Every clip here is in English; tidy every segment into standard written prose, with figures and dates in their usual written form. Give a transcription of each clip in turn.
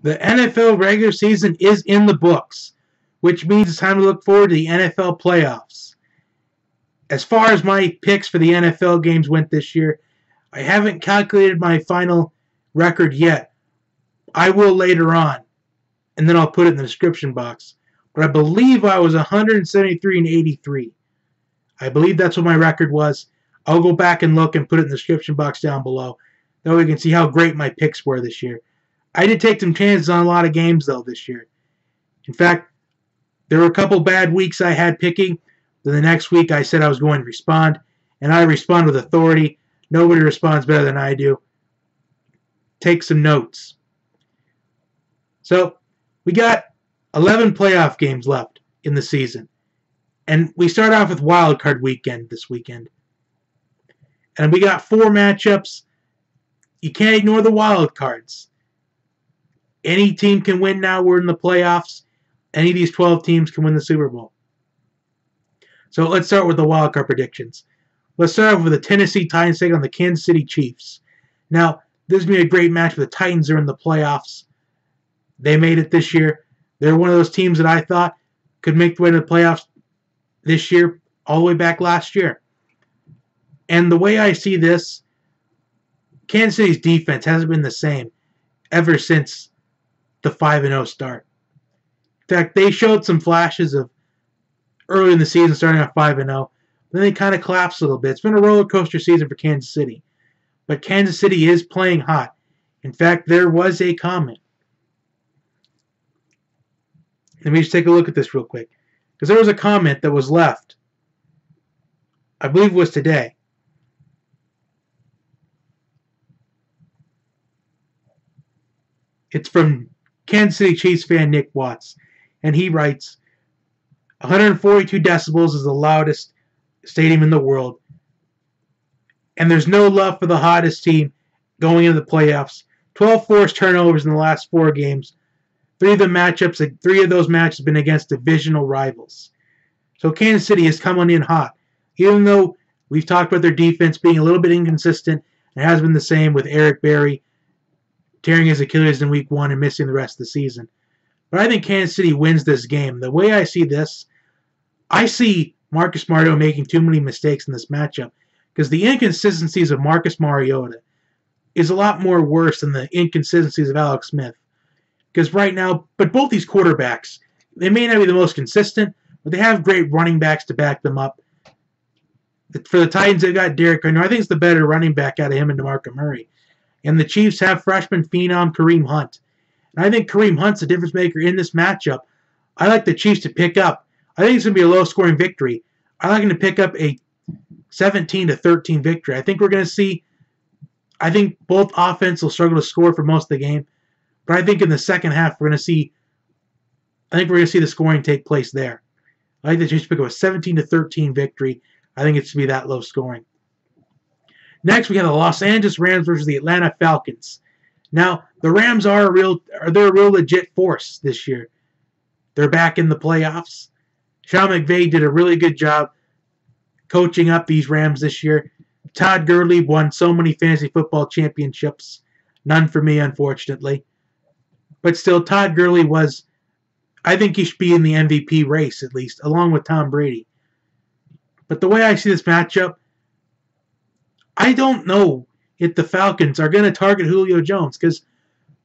The NFL regular season is in the books, which means it's time to look forward to the NFL playoffs. As far as my picks for the NFL games went this year, I haven't calculated my final record yet. I will later on, and then I'll put it in the description box. But I believe I was 173 and 83. I believe that's what my record was. I'll go back and look and put it in the description box down below. That way you can see how great my picks were this year. I did take some chances on a lot of games, though, this year. In fact, there were a couple bad weeks I had picking. Then the next week I said I was going to respond, and I respond with authority. Nobody responds better than I do. Take some notes. So, we got 11 playoff games left in the season. And we start off with wild card weekend this weekend. And we got 4 matchups. You can't ignore the wild cards. Any team can win now. We're in the playoffs. Any of these 12 teams can win the Super Bowl. So let's start with the wild card predictions. Let's start off with the Tennessee Titans taking on the Kansas City Chiefs. Now, this is going to be a great match. The Titans are in the playoffs. They made it this year. They're one of those teams that I thought could make the way to the playoffs this year, all the way back last year. And the way I see this, Kansas City's defense hasn't been the same ever since the 5-0 start. In fact, they showed some flashes of early in the season starting at 5-0. Then they kind of collapsed a little bit. It's been a roller coaster season for Kansas City. But Kansas City is playing hot. In fact, there was a comment. Let me just take a look at this real quick. Because there was a comment that was left. I believe it was today. It's from Kansas City Chiefs fan Nick Watts. And he writes, 142 decibels is the loudest stadium in the world. And there's no love for the hottest team going into the playoffs. 12 forced turnovers in the last 4 games. 3 of those matches have been against divisional rivals. So Kansas City is coming in hot. Even though we've talked about their defense being a little bit inconsistent, it has been the same with Eric Berry tearing his Achilles in week 1 and missing the rest of the season. But I think Kansas City wins this game. The way I see this, I see Marcus Mariota making too many mistakes in this matchup because the inconsistencies of Marcus Mariota is a lot more worse than the inconsistencies of Alex Smith. Because right now, but both these quarterbacks, they may not be the most consistent, but they have great running backs to back them up. For the Titans, they've got Derrick Henry. I think it's the better running back out of him and DeMarco Murray. And the Chiefs have freshman phenom Kareem Hunt. And I think Kareem Hunt's the difference maker in this matchup. I like the Chiefs to pick up. I think it's going to be a low-scoring victory. I like them to pick up a 17-13 victory. I think we're going to see, I think both offense will struggle to score for most of the game. But I think in the second half, we're going to see the scoring take place there. I think the Chiefs pick up a 17-13 victory. I think it should be that low scoring. Next, we have the Los Angeles Rams versus the Atlanta Falcons. Now, the Rams are a real legit force this year. They're back in the playoffs. Sean McVay did a really good job coaching up these Rams this year. Todd Gurley won so many fantasy football championships. None for me, unfortunately. But still, Todd Gurley was, I think he should be in the MVP race, at least, along with Tom Brady. But the way I see this matchup, I don't know if the Falcons are going to target Julio Jones, because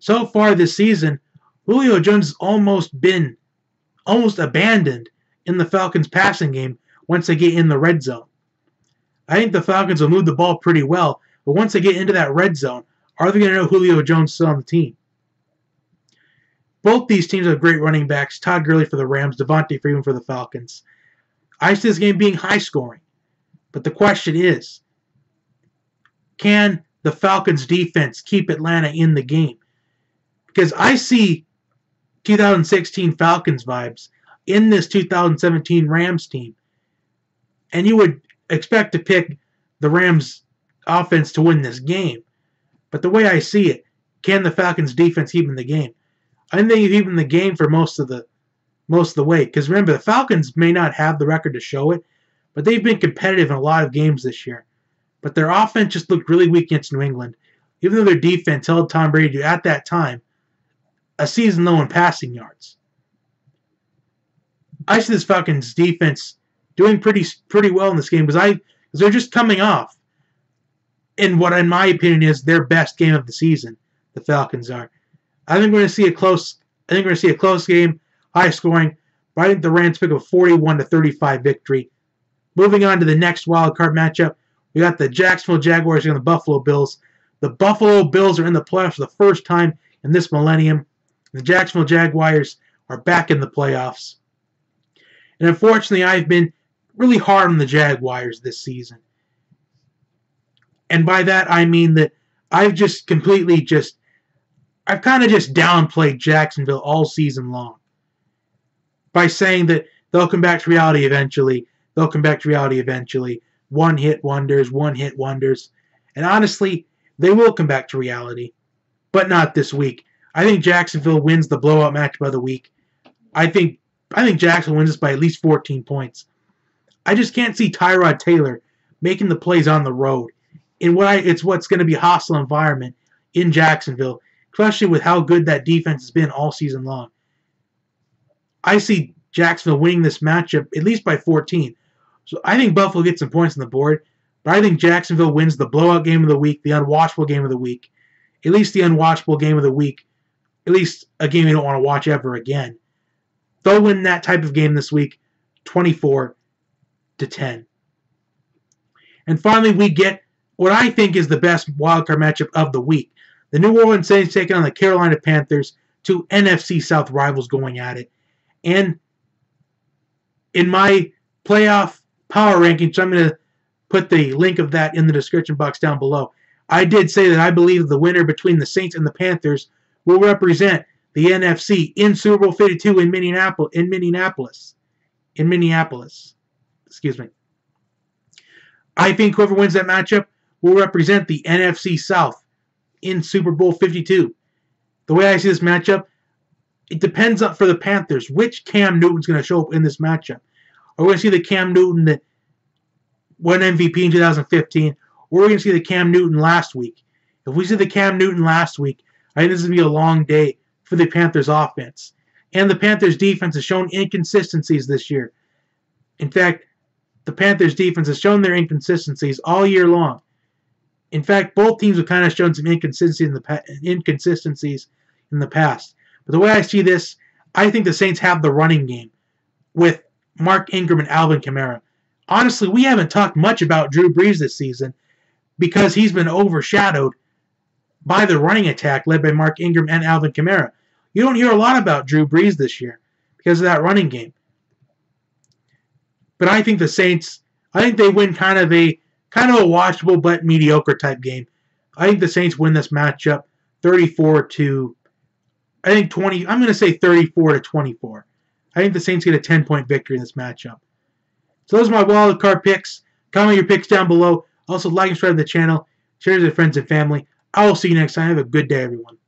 so far this season, Julio Jones has almost been abandoned in the Falcons' passing game once they get in the red zone. I think the Falcons will move the ball pretty well, but once they get into that red zone, are they going to know Julio Jones is still on the team? Both these teams have great running backs. Todd Gurley for the Rams, Devontae Freeman for the Falcons. I see this game being high scoring. But the question is, can the Falcons defense keep Atlanta in the game? Because I see 2016 Falcons vibes in this 2017 Rams team. And you would expect to pick the Rams offense to win this game. But the way I see it, can the Falcons defense keep in the game? I think they've even the game for most of the way. Because remember, the Falcons may not have the record to show it, but they've been competitive in a lot of games this year. But their offense just looked really weak against New England. Even though their defense held Tom Brady at that time a season low in passing yards. I see this Falcons defense doing pretty well in this game because they're just coming off in what, in my opinion, is their best game of the season. The Falcons are. I think we're going to see a close. I think we're going to see a close game, high scoring. But I think the Rams pick a 41-35 victory. Moving on to the next wild card matchup, we got the Jacksonville Jaguars and the Buffalo Bills. The Buffalo Bills are in the playoffs for the first time in this millennium. The Jacksonville Jaguars are back in the playoffs. And unfortunately, I've been really hard on the Jaguars this season. And by that, I mean that I've just completely I've kind of just downplayed Jacksonville all season long by saying that they'll come back to reality eventually. They'll come back to reality eventually. One-hit wonders. And honestly, they will come back to reality. But not this week. I think Jacksonville wins the blowout matchup of the week. I think Jacksonville wins this by at least 14 points. I just can't see Tyrod Taylor making the plays on the road in what's going to be a hostile environment in Jacksonville, especially with how good that defense has been all season long. I see Jacksonville winning this matchup at least by 14. So I think Buffalo gets some points on the board, but I think Jacksonville wins the blowout game of the week, the unwatchable game of the week, at least the unwatchable game of the week, at least a game you don't want to watch ever again. They'll win that type of game this week, 24-10. And finally, we get what I think is the best wildcard matchup of the week. The New Orleans Saints taking on the Carolina Panthers, two NFC South rivals going at it. And in my playoff power rankings, I'm going to put the link of that in the description box down below. I did say that I believe the winner between the Saints and the Panthers will represent the NFC in Super Bowl 52 in Minneapolis. Excuse me. I think whoever wins that matchup will represent the NFC South in Super Bowl 52. The way I see this matchup, it depends on, for the Panthers, which Cam Newton's going to show up in this matchup. Are we going to see the Cam Newton that won MVP in 2015, or are we going to see the Cam Newton last week? If we see the Cam Newton last week, I think this is going to be a long day for the Panthers offense. And the Panthers defense has shown inconsistencies this year. In fact, the Panthers defense has shown their inconsistencies all year long. In fact, both teams have kind of shown some inconsistencies in the past. But the way I see this, I think the Saints have the running game with Mark Ingram and Alvin Kamara. Honestly, we haven't talked much about Drew Brees this season because he's been overshadowed by the running attack led by Mark Ingram and Alvin Kamara. You don't hear a lot about Drew Brees this year because of that running game. But I think the Saints, they win kind of a watchable but mediocre type game. I think the Saints win this matchup 34-20. I'm going to say 34-24. I think the Saints get a 10-point victory in this matchup. So those are my wild card picks. Comment your picks down below. Also, like and subscribe to the channel. Share with your friends and family. I will see you next time. Have a good day, everyone.